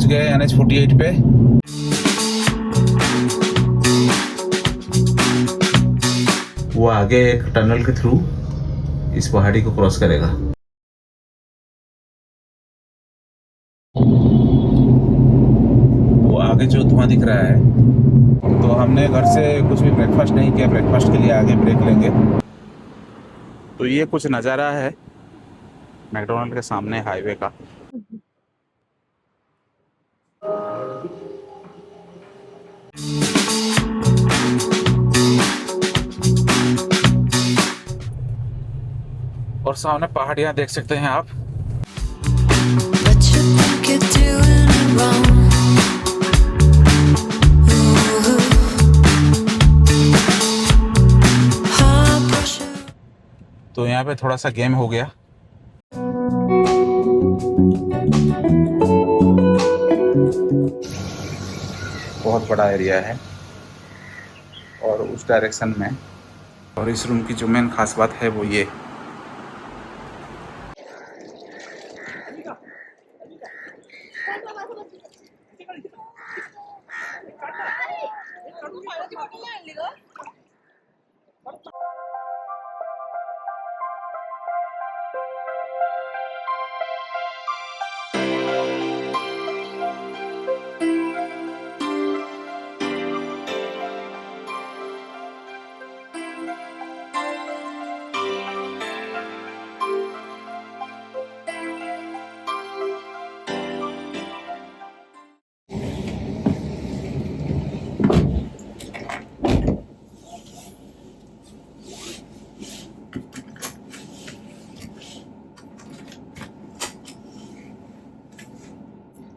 गए NH-48 पे। वो आगे एक टनल के थ्रू इस पहाड़ी को क्रॉस करेगा। वो आगे जो धुआं दिख रहा है, तो हमने घर से कुछ भी ब्रेकफास्ट नहीं किया। ब्रेकफास्ट के लिए आगे ब्रेक लेंगे। तो ये कुछ नज़ारा है मैकडोनल्ड के सामने हाईवे का। और सामने पहाड़ियाँ देख सकते हैं आप। तो यहाँ पे थोड़ा सा गेम हो गया। बहुत बड़ा एरिया है और उस डायरेक्शन में। और इस रूम की जो मेन खास बात है वो ये,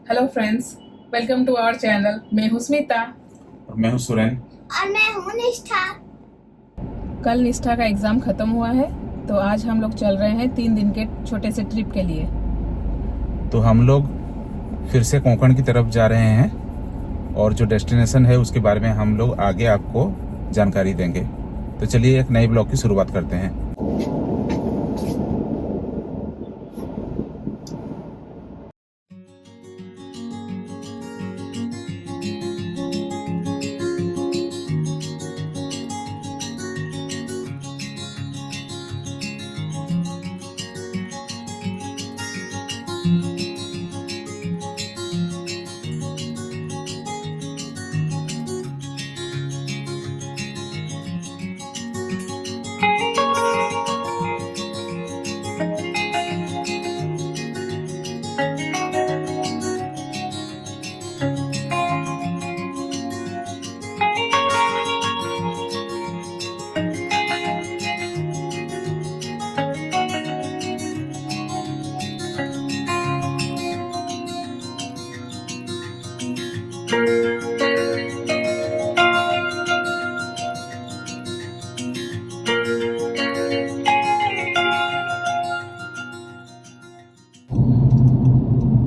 hello friends, welcome to our channel. मैं हूँ स्मिता और मैं हूँ सुरेन। और मैं हूँ निष्ठा। कल निष्ठा का एग्जाम खत्म हुआ है, तो आज हम लोग चल रहे हैं 3 दिन के छोटे से ट्रिप के लिए। तो हम लोग फिर से कोंकण की तरफ जा रहे हैं और जो डेस्टिनेशन है उसके बारे में हम लोग आगे आपको जानकारी देंगे। तो चलिए एक नए ब्लॉग की शुरुआत करते हैं।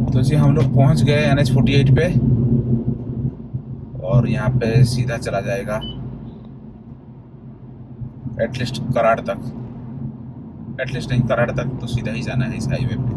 तो जी हम लोग पहुंच गए NH-48 पे और यहाँ पे सीधा चला जाएगा एटलीस्ट कराड़ तक। एटलीस्ट नहीं, कराड़ तक तो सीधा ही जाना है इस हाईवे पे।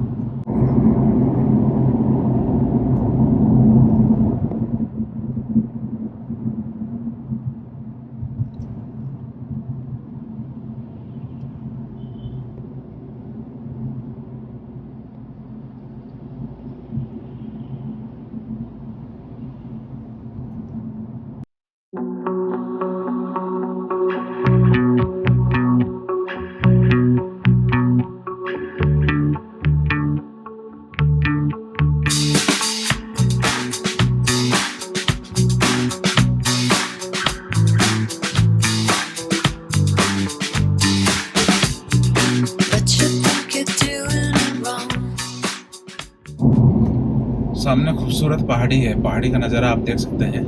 सामने खूबसूरत पहाड़ी है, पहाड़ी का नज़ारा आप देख सकते हैं।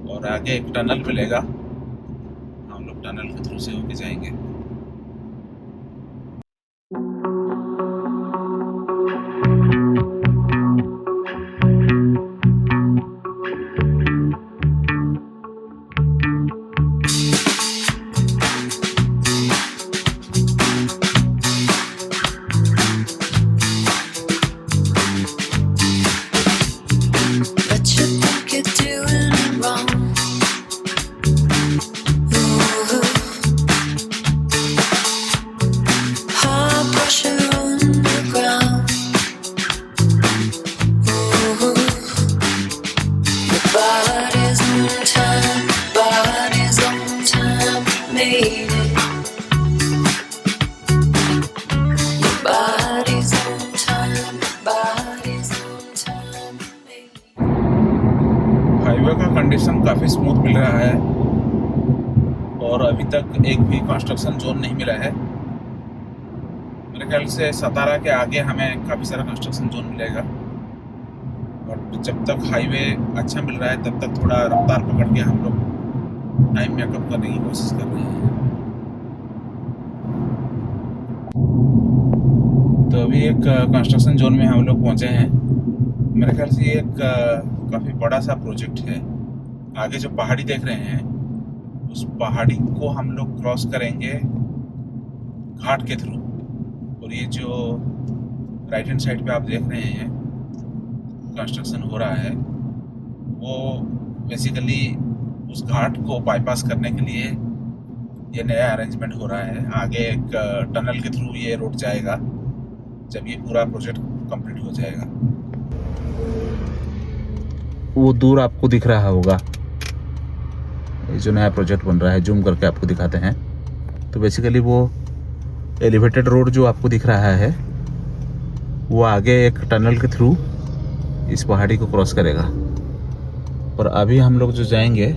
और आगे एक टनल मिलेगा, हम लोग टनल के थ्रू से होके जाएंगे। काफ़ी स्मूथ मिल रहा है और अभी तक एक भी कंस्ट्रक्शन जोन नहीं मिला है। मेरे ख्याल से सतारा के आगे हमें काफ़ी सारा कंस्ट्रक्शन जोन मिलेगा, बट जब तक हाईवे अच्छा मिल रहा है तब तक थोड़ा रफ्तार पकड़ के हम लोग टाइम मेकअप करने की कोशिश कर रहे हैं। तो अभी एक कंस्ट्रक्शन जोन में हम लोग पहुंचे हैं। मेरे ख्याल से ये एक काफ़ी बड़ा सा प्रोजेक्ट है। आगे जो पहाड़ी देख रहे हैं उस पहाड़ी को हम लोग क्रॉस करेंगे घाट के थ्रू, और ये जो राइट हैंड साइड पे आप देख रहे हैं कंस्ट्रक्शन हो रहा है वो बेसिकली उस घाट को बाईपास करने के लिए ये नया अरेंजमेंट हो रहा है। आगे एक टनल के थ्रू ये रोड जाएगा जब ये पूरा प्रोजेक्ट कंप्लीट हो जाएगा। वो दूर आपको दिख रहा होगा ये जो नया प्रोजेक्ट बन रहा है, जूम करके आपको दिखाते हैं। तो बेसिकली वो एलिवेटेड रोड जो आपको दिख रहा है वो आगे एक टनल के थ्रू इस पहाड़ी को क्रॉस करेगा, और अभी हम लोग जो जाएंगे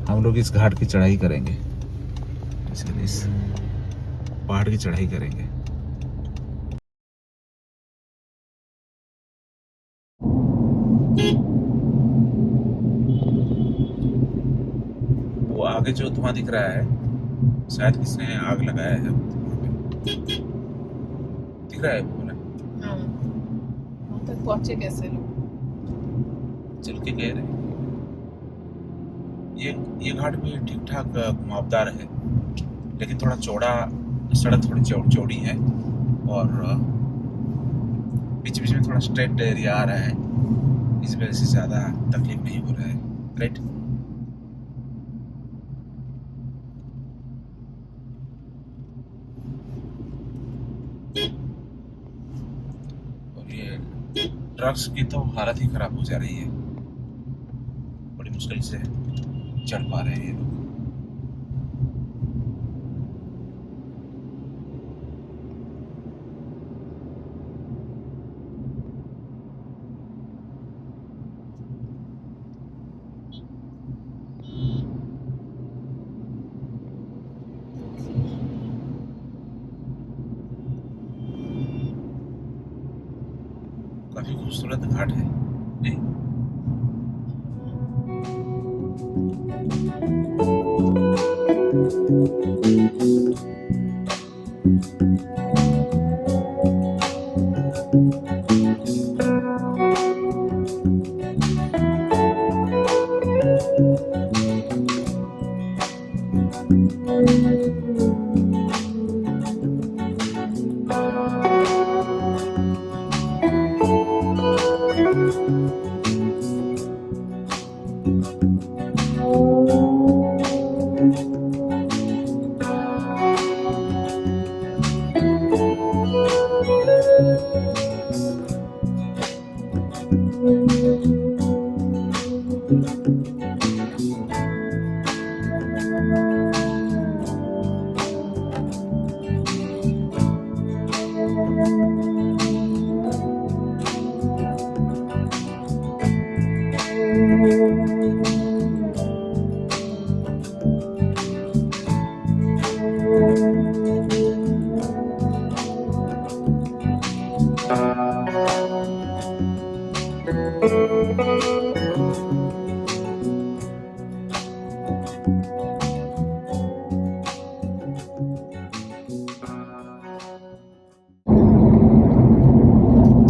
हम लोग इस घाट की चढ़ाई करेंगे, बेसिकली इस पहाड़ की चढ़ाई करेंगे। वो आगे जो धुआं दिख रहा है शायद किसने आग लगाया है, दिख रहा है वो ना। हाँ, वहाँ तक पहुँचे कैसे लोग? चल के गए रहे। ये घाट भी ठीक ठाक घुमावदार है, लेकिन थोड़ा चौड़ा, सड़क थोड़ी चौड़ी है और बीच बीच में थोड़ा स्ट्रेट एरिया आ रहा है, इस वजह से ज़्यादा तकलीफ नहीं हो रहा है। राइट। और ये ट्रक्स की तो हालत ही खराब हो जा रही है, बड़ी मुश्किल से चढ़ पा रहे हैं ये लोग। काफी खूबसूरत घाट है नहीं?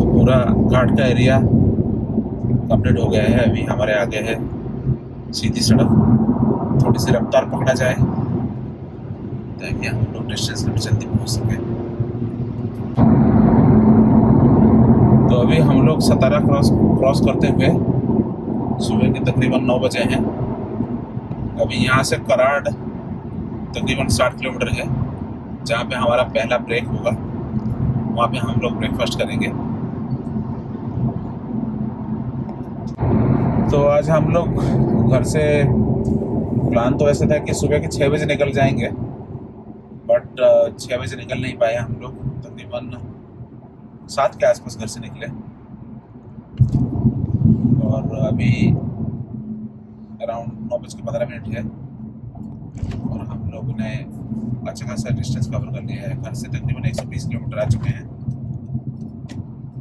पूरा घाट का एरिया कंप्लीट हो गया है। अभी हमारे आगे है सीधी सड़क, थोड़ी सी रफ्तार पकड़ा जाए ताकि हम लोग डेस्टिनेशन पर जल्दी पहुंच सके। तो अभी हम लोग सतारा क्रॉस करते हुए सुबह के तकरीबन 9 बजे हैं। अभी यहाँ से कराड़ तकरीबन 60 किलोमीटर है, जहाँ पे हमारा पहला ब्रेक होगा। वहाँ पे हम लोग ब्रेकफास्ट करेंगे। तो आज हम लोग घर से प्लान तो ऐसा था कि सुबह के 6 बजे निकल जाएंगे, बट 6 बजे निकल नहीं पाए हम लोग। तकरीबन 7 के आसपास घर से निकले और अभी अराउंड 9:15 है और हम लोगों ने अच्छा खासा डिस्टेंस कवर कर लिया है। घर से तकरीबन 120 किलोमीटर आ चुके हैं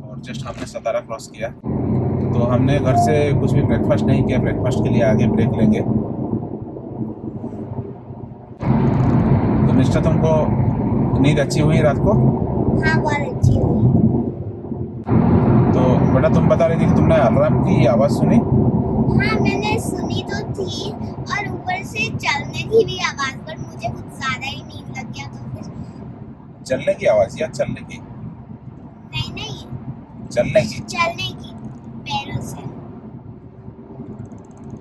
और जस्ट हमने सतारा क्रॉस किया। तो हमने घर से कुछ भी ब्रेकफास्ट नहीं किया। ब्रेकफास्ट के लिए आगे ब्रेक लेंगे। तो निष्ठा, तुमको नींद अच्छी हुई रात को? हाँ, बहुत अच्छी हुई। तो बेटा, तुम बता रही थी कि तुमने अलार्म की आवाज़ सुनी? हाँ, मैंने सुनी तो थी और ऊपर से चलने की भी आवाज, पर मुझे कुछ ज्यादा ही नींद लग गया तो फिर। चलने की आवाज़ या चलने की? नहीं, चलने की। चलने की, पैरों से।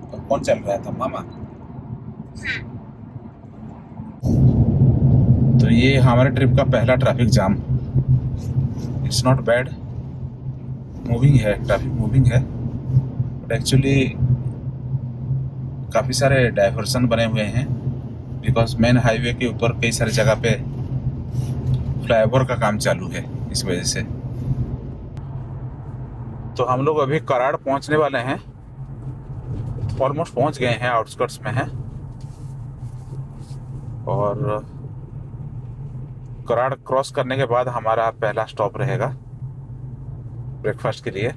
तो कौन चल रहा था, मामा? हाँ। तो ये हमारे ट्रिप का पहला traffic jam. It's not bad, moving है, ट्रैफिक मूविंग है, बट एक्चुअली काफ़ी सारे डाइवर्सन बने हुए हैं बिकॉज मेन हाईवे के ऊपर कई सारी जगह पे फ्लाईओवर का काम चालू है, इस वजह से। तो हम लोग अभी कराड़ पहुंचने वाले हैं, ऑलमोस्ट पहुंच गए हैं, आउटस्कर्ट्स में हैं। और कराड़ क्रॉस करने के बाद हमारा पहला स्टॉप रहेगा ब्रेकफास्ट के लिए।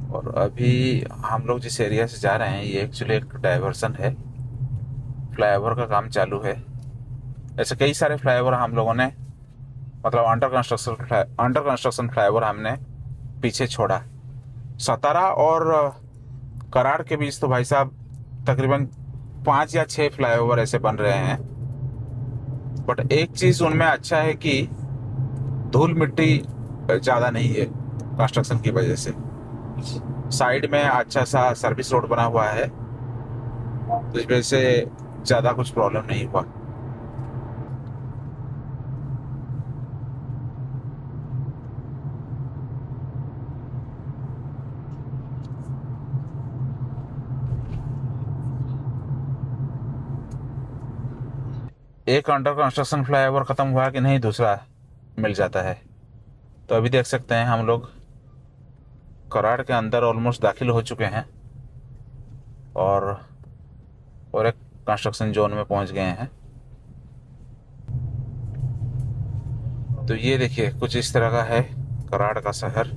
और अभी हम लोग जिस एरिया से जा रहे हैं ये एक्चुअली एक डाइवर्सन है, फ्लाईओवर का काम चालू है। ऐसे कई सारे फ्लाईओवर हम लोगों ने, मतलब अंडर कंस्ट्रक्शन फ्लाईओवर हमने पीछे छोड़ा। सतारा और कराड़ के बीच तो भाई साहब तकरीबन 5 या 6 फ्लाईओवर ऐसे बन रहे हैं। बट एक चीज़ उनमें अच्छा है कि धूल मिट्टी ज़्यादा नहीं है कंस्ट्रक्शन की वजह से। साइड में अच्छा सा सर्विस रोड बना हुआ है, तो इस वजह से ज़्यादा कुछ प्रॉब्लम नहीं हुआ। एक अंडर कंस्ट्रक्शन फ्लाईओवर ख़त्म हुआ कि नहीं, दूसरा मिल जाता है। तो अभी देख सकते हैं हम लोग कराड़ के अंदर ऑलमोस्ट दाखिल हो चुके हैं और एक कंस्ट्रक्शन जोन में पहुंच गए हैं। तो ये देखिए कुछ इस तरह का है कराड़ का शहर।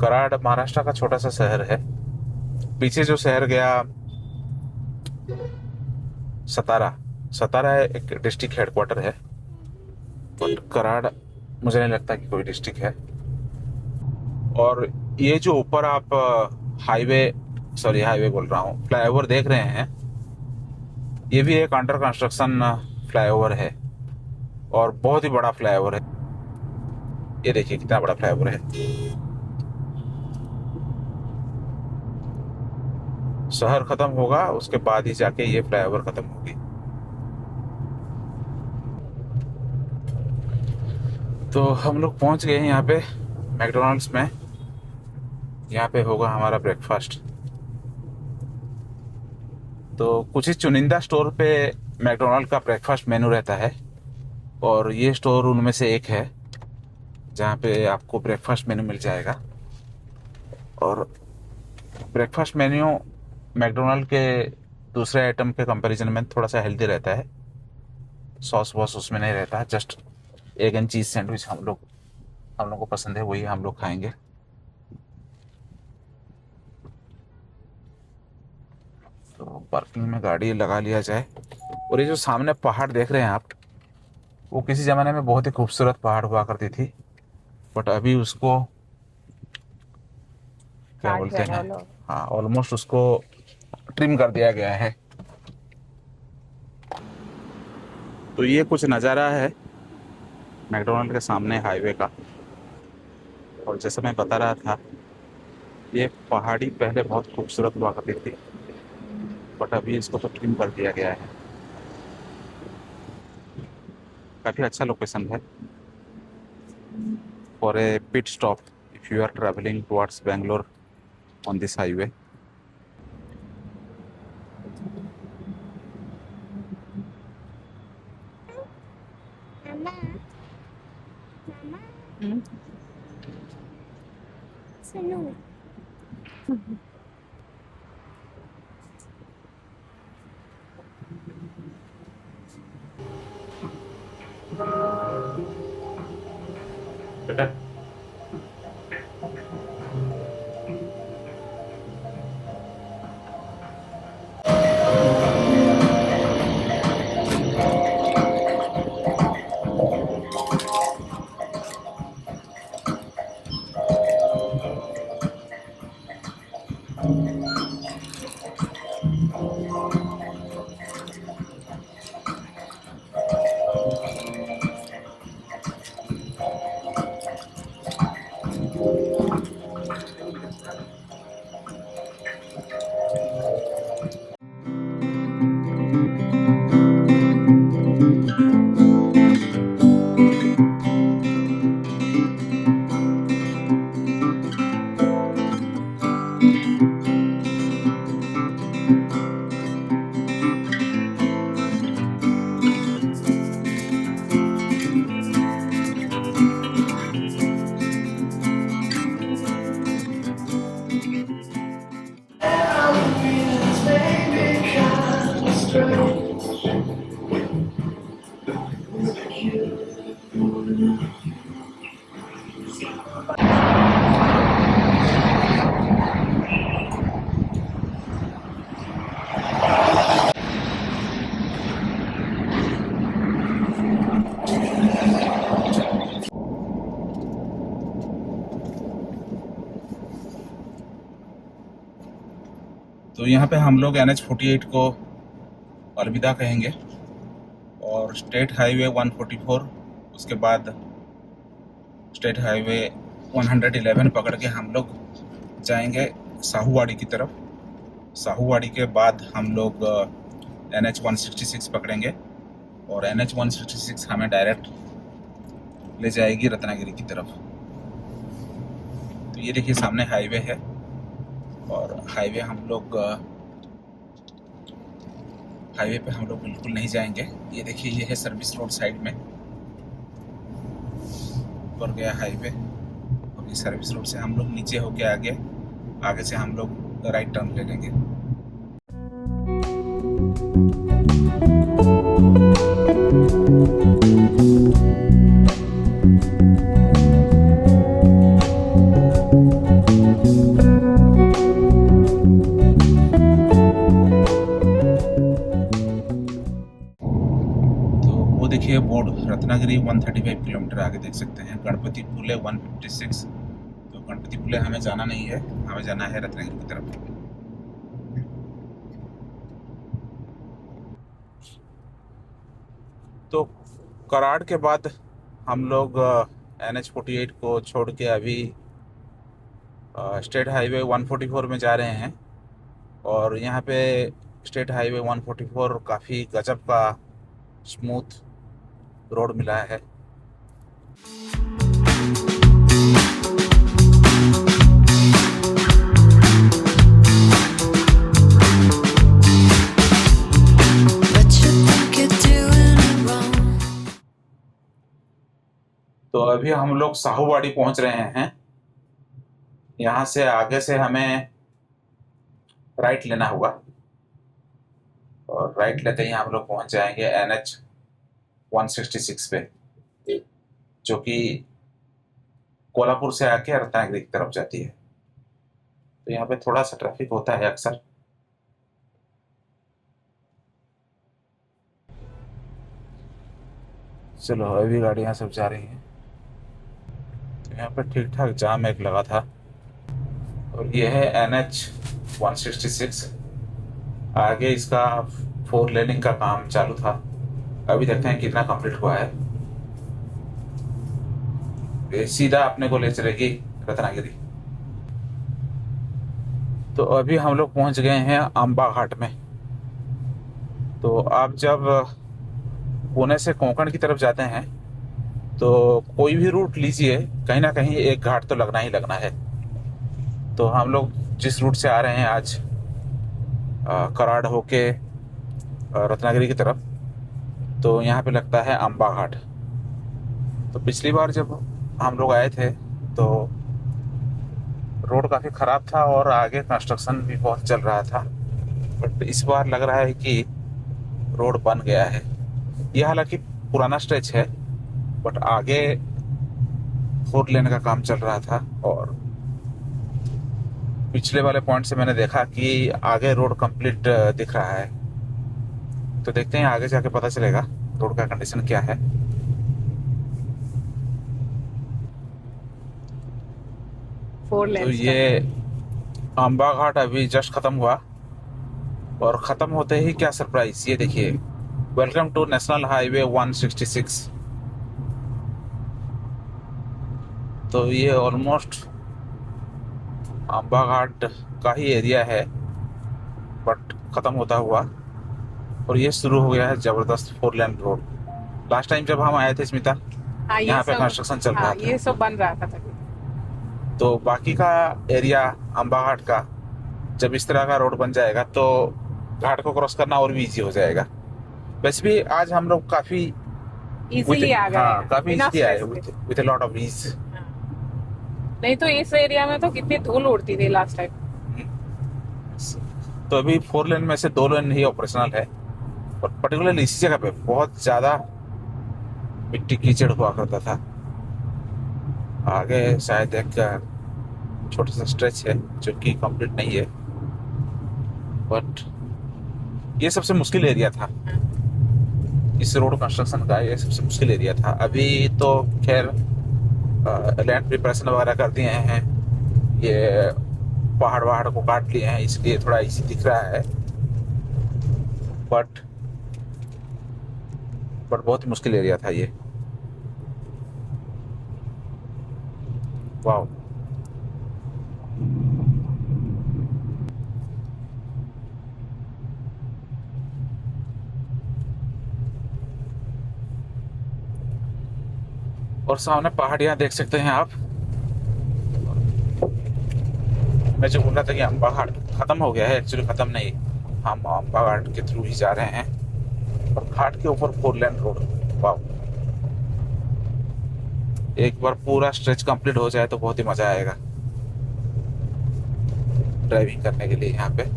कराड़ महाराष्ट्र का छोटा सा शहर है। पीछे जो शहर गया सतारा एक डिस्ट्रिक्ट हेडक्वार्टर है, बट कराड़ मुझे नहीं लगता कि कोई डिस्ट्रिक्ट है। और ये जो ऊपर आप हाईवे बोल रहा हूँ, फ्लाईओवर देख रहे हैं, ये भी एक अंडर कंस्ट्रक्शन फ्लाईओवर है और बहुत ही बड़ा फ्लाईओवर है। ये देखिए कितना बड़ा फ्लाईओवर है। शहर खत्म होगा उसके बाद ही जाके ये फ्लाईओवर खत्म होगी। तो हम लोग पहुंच गए हैं यहाँ पे मैकडोनल्ड्स में। यहाँ पे होगा हमारा ब्रेकफास्ट। तो कुछ ही चुनिंदा स्टोर पे मैकडोनल्ड का ब्रेकफास्ट मेनू रहता है और ये स्टोर उनमें से एक है जहाँ पे आपको ब्रेकफास्ट मेनू मिल जाएगा। और ब्रेकफास्ट मेन्यू मैकडोनल्ड के दूसरे आइटम के कंपैरिजन में थोड़ा सा हेल्दी रहता है। सॉस वॉस उसमें नहीं रहता है। Just egg and cheese sandwich हम लोग को पसंद है, वही हम लोग खाएंगे। तो पार्किंग में गाड़ी लगा लिया जाए। और ये जो सामने पहाड़ देख रहे हैं आप, वो किसी ज़माने में बहुत ही खूबसूरत पहाड़ हुआ करती थी, बट अभी उसको क्या बोलते हैं, हाँ, ऑलमोस्ट उसको ट्रिम कर दिया गया है। तो ये कुछ नज़ारा है मैकडोनल्ड के सामने हाईवे का। और जैसे मैं बता रहा था, ये पहाड़ी पहले बहुत खूबसूरत हुआ करती थी, बट अभी इसको तो ट्रिम कर दिया गया है। काफ़ी अच्छा लोकेशन है for a pit stop if you are travelling towards Bangalore on this highway. सुनो, तो यहाँ पे हम लोग NH48 को अलविदा कहेंगे और स्टेट हाईवे 144, उसके बाद स्टेट हाईवे 111 पकड़ के हम लोग जाएंगे साहूवाड़ी की तरफ। साहूवाड़ी के बाद हम लोग NH166 पकड़ेंगे और NH166 हमें डायरेक्ट ले जाएगी रत्नागिरी की तरफ। तो ये देखिए सामने हाईवे है और हाईवे पे हम लोग बिल्कुल नहीं जाएंगे। ये देखिए ये है सर्विस रोड साइड में, ऊपर गया हाईवे और ये सर्विस रोड से हम लोग नीचे होके आगे से हम लोग राइट टर्न ले लेंगे। देखिए बोर्ड रत्नागिरी 135 किलोमीटर आगे देख सकते हैं, गणपति पुले 156। तो गणपति पुले हमें जाना नहीं है, हमें जाना है रत्नागिरी की तरफ। तो कराड़ के बाद हम लोग NH48 को छोड़ के अभी स्टेट हाईवे 144 में जा रहे हैं और यहाँ पे स्टेट हाईवे 144 काफ़ी गजब का स्मूथ रोड मिला है। तो अभी हम लोग साहूवाड़ी पहुंच रहे हैं। यहाँ से आगे से हमें राइट लेना होगा और राइट लेते ही हम लोग पहुंच जाएंगे NH166 पे, जो कि कोल्हापुर से आके रत्नागिरी की तरफ जाती है। तो यहाँ पे थोड़ा सा ट्रैफिक होता है अक्सर। चलो अभी गाड़ियाँ सब जा रही हैं। तो यहाँ पे ठीक ठाक जाम एक लगा था और ये है NH166। आगे इसका 4 लेनिंग का काम चालू था, अभी देखते हैं कितना कंप्लीट हुआ है। ये सीधा अपने को ले चलेगी रत्नागिरी। तो अभी हम लोग पहुंच गए हैं अंबा घाट में। तो आप जब पुणे से कोंकण की तरफ जाते हैं तो कोई भी रूट लीजिए, कहीं ना कहीं एक घाट तो लगना ही लगना है। तो हम लोग जिस रूट से आ रहे हैं आज कराड़ होके रत्नागिरी की तरफ, तो यहाँ पे लगता है अंबा घाट। तो पिछली बार जब हम लोग आए थे तो रोड काफ़ी ख़राब था और आगे कंस्ट्रक्शन भी बहुत चल रहा था, बट इस बार लग रहा है कि रोड बन गया है। यह हालांकि पुराना स्ट्रेच है, बट आगे 4 लेन का काम चल रहा था और पिछले वाले पॉइंट से मैंने देखा कि आगे रोड कंप्लीट दिख रहा है। तो देखते हैं आगे जाके पता चलेगा रोड का कंडीशन क्या है। तो ये अंबा घाट अभी जस्ट खत्म हुआ और खत्म होते ही क्या सरप्राइज, ये देखिए, वेलकम टू नेशनल हाईवे 166। तो ये ऑलमोस्ट अंबा घाट का ही एरिया है, बट खत्म होता हुआ और ये शुरू हो गया है जबरदस्त 4 लेन रोड। लास्ट टाइम जब हम आए थे स्मिता, यहाँ पे कंस्ट्रक्शन चल रहा था, ये सब बन रहा था तभी। तो बाकी का एरिया अंबा घाट का जब इस तरह का रोड बन जाएगा तो घाट को क्रॉस करना और भी इजी हो जाएगा। वैसे भी आज हम लोग काफी इजीली आ गए, काफी इजीली आए with a lot of ease. नहीं तो इस एरिया में तो कितनी धूल उड़ती थी लास्ट टाइम। तो अभी 4 लेन में से 2 लेन ही ऑपरेशनल है, और पर्टिकुलरली इसी जगह पे बहुत ज्यादा मिट्टी कीचड़ हुआ करता था। आगे शायद एक छोटा सा स्ट्रेच है जो कि कंप्लीट नहीं है, बट ये सबसे मुश्किल एरिया था इस रोड कंस्ट्रक्शन का। ये सबसे मुश्किल एरिया था। अभी तो खैर लैंड प्रिपरेशन वगैरह कर दिए हैं, ये पहाड़ वहाड़ को काट लिए हैं, इसलिए थोड़ा इजी दिख रहा है, बट बहुत ही मुश्किल एरिया था ये। वाह। और सामने पहाड़ियाँ देख सकते हैं आप। मैं जो बोल रहा था कि अम्बा घाट खत्म हो गया है, एक्चुअली खत्म नहीं, हम अम्बा घाट के थ्रू ही जा रहे हैं। और घाट के ऊपर 4 लेन रोड। वाह, एक बार पूरा स्ट्रेच कंप्लीट हो जाए तो बहुत ही मजा आएगा ड्राइविंग करने के लिए यहाँ पे।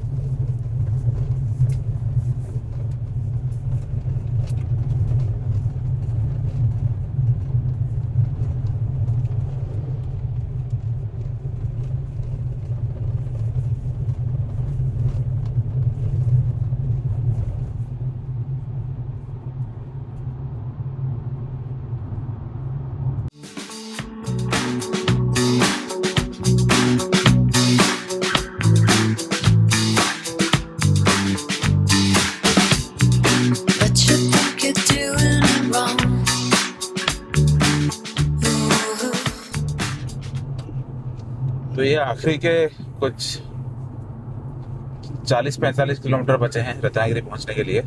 But you think you're doing it wrong. Ooh. तो ये आखिरी के कुछ 40-45 किलोमीटर बचे हैं रत्नागिरी पहुंचने के लिए,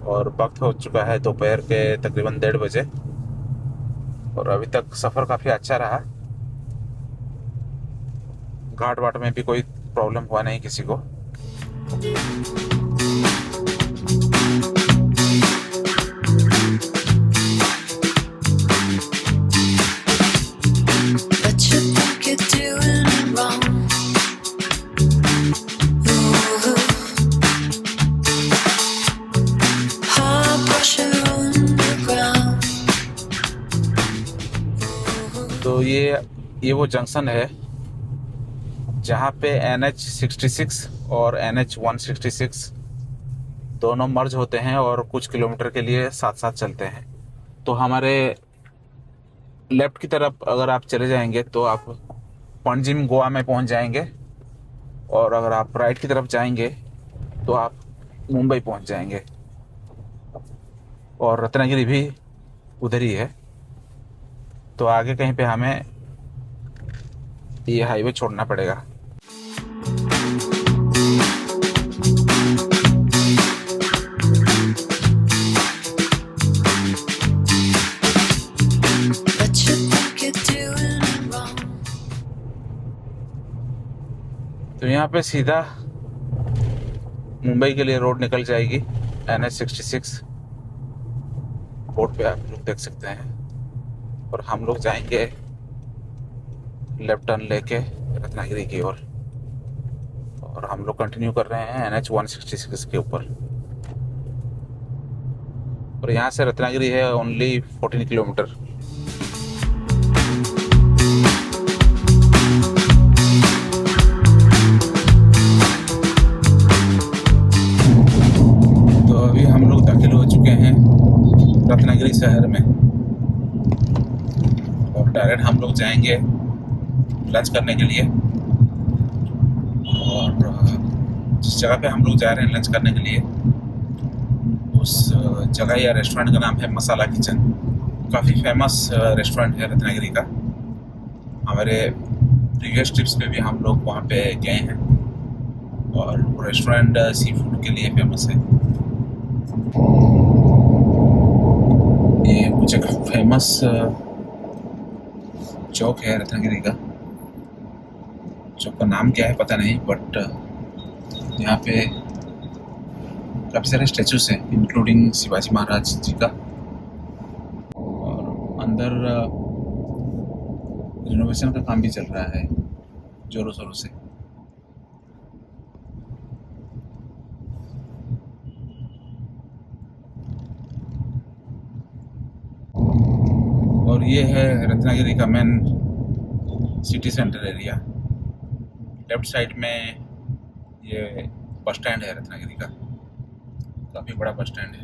और वक्त हो चुका है दोपहर के तकरीबन 1:30 बजे। और अभी तक सफ़र काफ़ी अच्छा रहा, घाट वाट में भी कोई प्रॉब्लम हुआ नहीं किसी को। But you think you're doing it wrong. Ooh. High pressure on the ground. तो ये वो जंक्शन है जहाँ पे NH66 और NH166 दोनों मर्ज होते हैं और कुछ किलोमीटर के लिए साथ साथ चलते हैं। तो हमारे लेफ्ट की तरफ अगर आप चले जाएंगे तो आप पणजिम गोवा में पहुंच जाएंगे, और अगर आप राइट की तरफ जाएंगे तो आप मुंबई पहुंच जाएंगे, और रत्नागिरी भी उधर ही है। तो आगे कहीं पे हमें ये हाईवे छोड़ना पड़ेगा। But you think you're doing it wrong. तो यहाँ पे सीधा मुंबई के लिए रोड निकल जाएगी, NH66 बोर्ड पे आप लोग देख सकते हैं। और हम लोग जाएंगे लेफ्ट टर्न लेके रत्नागिरी की ओर, और हम लोग कंटिन्यू कर रहे हैं NH166 के ऊपर। और यहाँ से रत्नागिरी है ओनली 14 किलोमीटर। तो अभी हम लोग दाखिल हो चुके हैं रत्नागिरी शहर में, और डायरेक्ट हम लोग जाएंगे लंच करने के लिए। और जिस जगह पे हम लोग जा रहे हैं लंच करने के लिए, उस जगह या रेस्टोरेंट का नाम है मसाला किचन। काफ़ी फेमस रेस्टोरेंट है रत्नागिरी का। हमारे प्रीवियस ट्रिप्स पे भी हम लोग वहाँ पे गए हैं, और रेस्टोरेंट सी फूड के लिए फेमस है। ये कुछ एक फेमस चौक है रत्नागिरी का। चौक का नाम क्या है पता नहीं, बट यहाँ पे काफ़ी सारे स्टैचूज हैं, इंक्लूडिंग शिवाजी महाराज जी का। और अंदर रिनोवेशन का काम भी चल रहा है जोरों शोरों से। और ये है रत्नागिरी का main city centre area. Left side में ये बस स्टैंड है रत्नागिरी का, काफ़ी बड़ा बस स्टैंड है।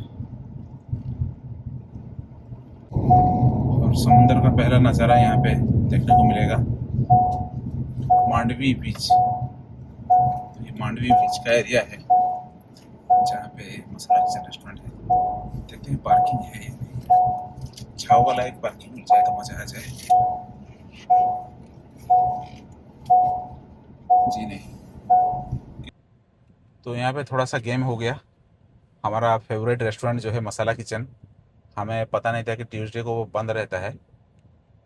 और समुंदर का पहला नज़ारा यहाँ पे देखने को मिलेगा। मांडवी बीच। तो ये मांडवी बीच का एरिया है जहाँ पे मसाला किचन रेस्टोरेंट है। देखते हैं पार्किंग है या नहीं। छाव वाला एक पार्किंग मिल जाए तो मजा आ जाए। जी नहीं। तो यहाँ पे थोड़ा सा गेम हो गया। हमारा फेवरेट रेस्टोरेंट जो है मसाला किचन, हमें पता नहीं था कि ट्यूसडे को वो बंद रहता है।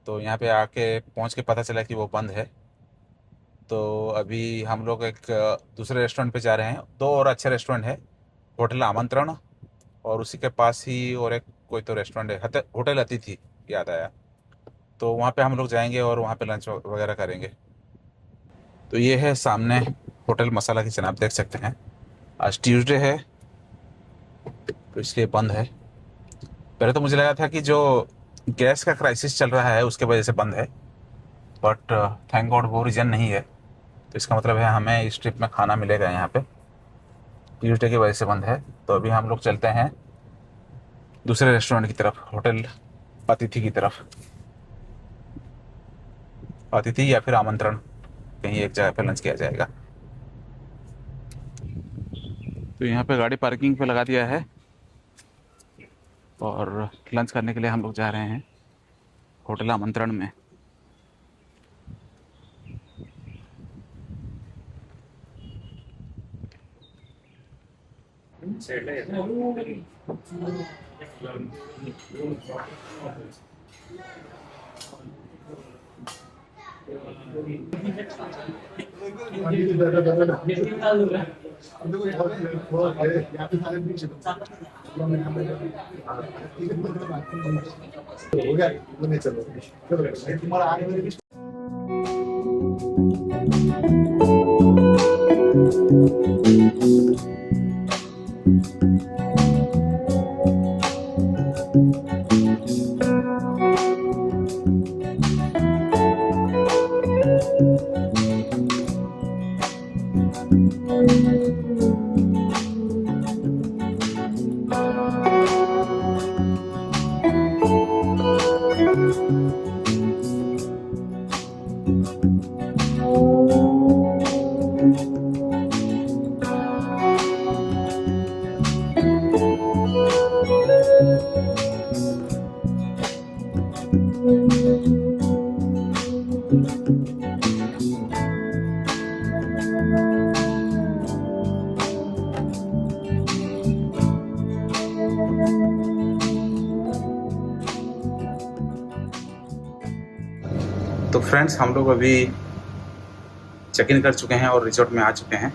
तो यहाँ पे आके पहुँच के पता चला कि वो बंद है। तो अभी हम लोग एक दूसरे रेस्टोरेंट पे जा रहे हैं। दो और अच्छे रेस्टोरेंट है, होटल आमंत्रण और उसी के पास ही और एक कोई तो रेस्टोरेंट है, होटल अतिथि याद आया। तो वहाँ पे हम लोग जाएंगे और वहाँ पे लंच वगैरह करेंगे। तो ये है सामने होटल मसाला किचन, आप देख सकते हैं। आज ट्यूसडे है तो इसलिए बंद है। पहले तो मुझे लगा था कि जो गैस का क्राइसिस चल रहा है उसके वजह से बंद है, बट थैंक गॉड वो रीज़न नहीं है। तो इसका मतलब है हमें इस ट्रिप में खाना मिलेगा यहाँ पे। ट्यूसडे की वजह से बंद है। तो अभी हम लोग चलते हैं दूसरे रेस्टोरेंट की तरफ, होटल अतिथि की तरफ। अतिथि या फिर आमंत्रण, कहीं एक जगह पे लंच किया जाएगा। तो यहाँ पे गाड़ी पार्किंग पे लगा दिया है और लंच करने के लिए हम लोग जा रहे हैं होटल आमंत्रण में। तो फ्रेंड्स, हम लोग अभी चेक इन कर चुके हैं और रिजॉर्ट में आ चुके हैं।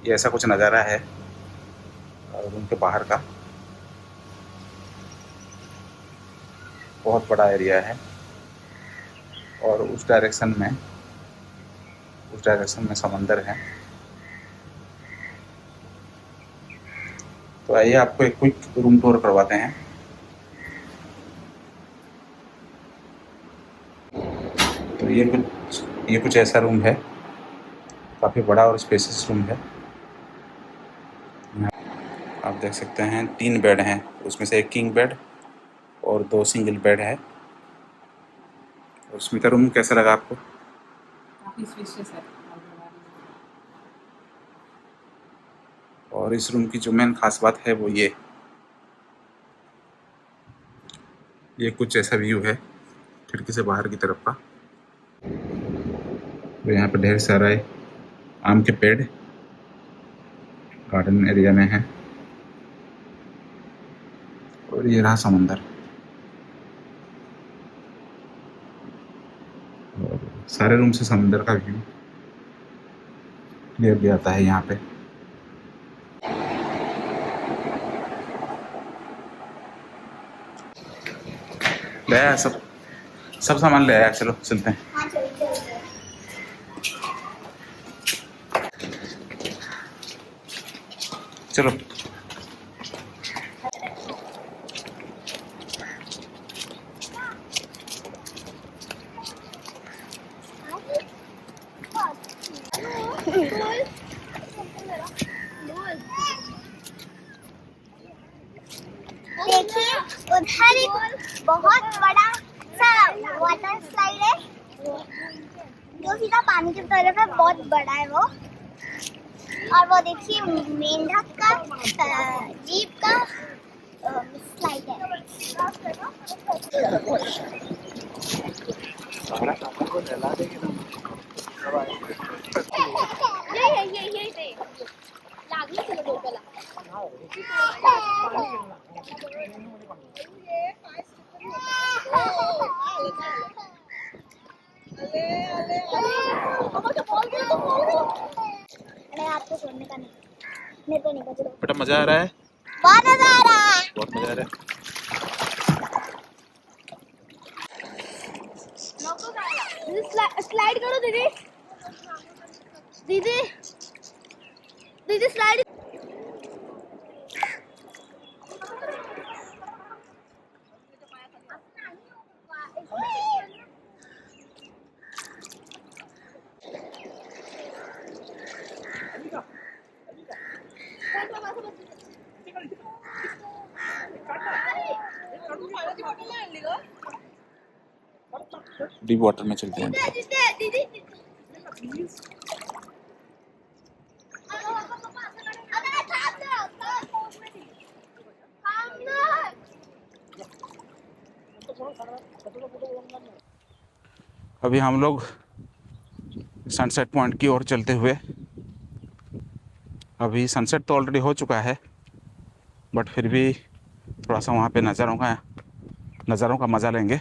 ये ऐसा कुछ नज़ारा है रूम के बाहर का। बहुत बड़ा एरिया है और उस डायरेक्शन में समंदर है। तो आइए आपको एक क्विक रूम टूर करवाते हैं। तो ये कुछ ऐसा रूम है, काफ़ी बड़ा और स्पेशियस रूम है। आप देख सकते हैं 3 बेड हैं, उसमें से एक किंग बेड और 2 सिंगल बेड है। और स्मिता, रूम कैसा लगा आपको? काफी स्पेशियस है। और इस रूम की जो मेन खास बात है वो ये कुछ ऐसा व्यू है खिड़की से बाहर की तरफ का। तो यहाँ पे ढेर सारा आम के पेड़ गार्डन एरिया में है और ये रहा समंदर। और सारे रूम से समंदर का व्यू क्लियरली आता है यहाँ पे। ले आया सब सामान ले आया, चलो चलते हैं। हाँ चलते हैं। चलो देखिए उधर एक बहुत बड़ा सा वाटर स्लाइड है। जो सीधा पानी की तरफ है, बहुत बड़ा है वो। और वो देखिए मेंढक का जीप का स्लाइड है। ये लागली तुला डोक्याला। अरे आपको छोड़ने का नहीं, मेरे को नहीं बचो। बेटा मजा आ रहा है, बहुत मजा आ रहा है। बहुत मजा आ रहा है। स्लाइड करो दीदी, दीदी दीदी स्लाइड। डीप वाटर में चलते हैं। अभी हम लोग सनसेट पॉइंट की ओर चलते हुए, अभी सनसेट तो ऑलरेडी हो चुका है, बट फिर भी थोड़ा सा वहाँ पे नज़ारों का मज़ा लेंगे।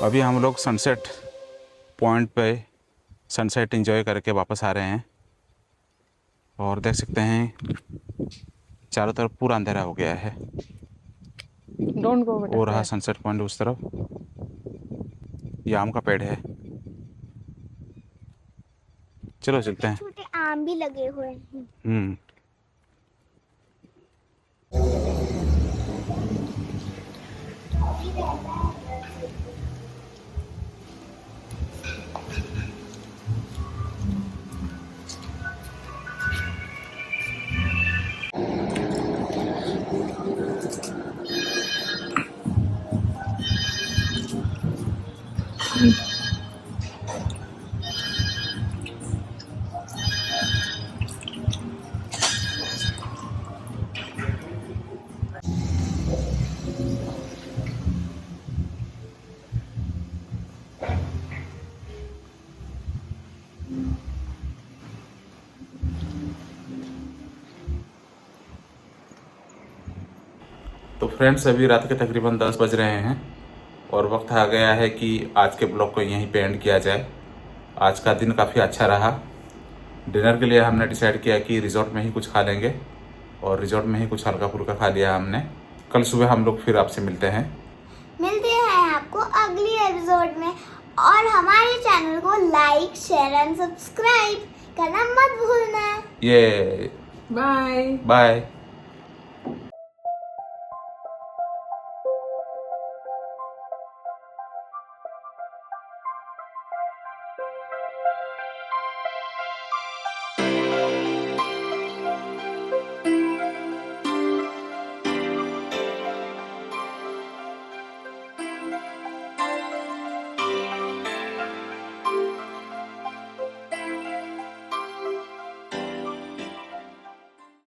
अभी हम लोग सनसेट पॉइंट पे सनसेट एंजॉय करके वापस आ रहे हैं, और देख सकते हैं चारों तरफ पूरा अंधेरा हो गया है। डोंट गो बेटा। वो रहा सनसेट पॉइंट उस तरफ, ये आम का पेड़ है। चलो चलते हैं। छोटे आम भी लगे हुए हैं। फ्रेंड्स अभी रात के तकरीबन 10 बज रहे हैं और वक्त आ गया है कि आज के ब्लॉग को यहीं पे एंड किया जाए। आज का दिन काफ़ी अच्छा रहा। डिनर के लिए हमने डिसाइड किया कि रिजॉर्ट में ही कुछ खा लेंगे और रिजॉर्ट में ही कुछ हल्का फुल्का खा लिया हमने। कल सुबह हम लोग फिर आपसे मिलते हैं। मिलते हैं आपको अगली एपिसोड में, और हमारे चैनल को लाइक, शेयर एंड सब्सक्राइब करना मत भूलना। ये बाय। बाय।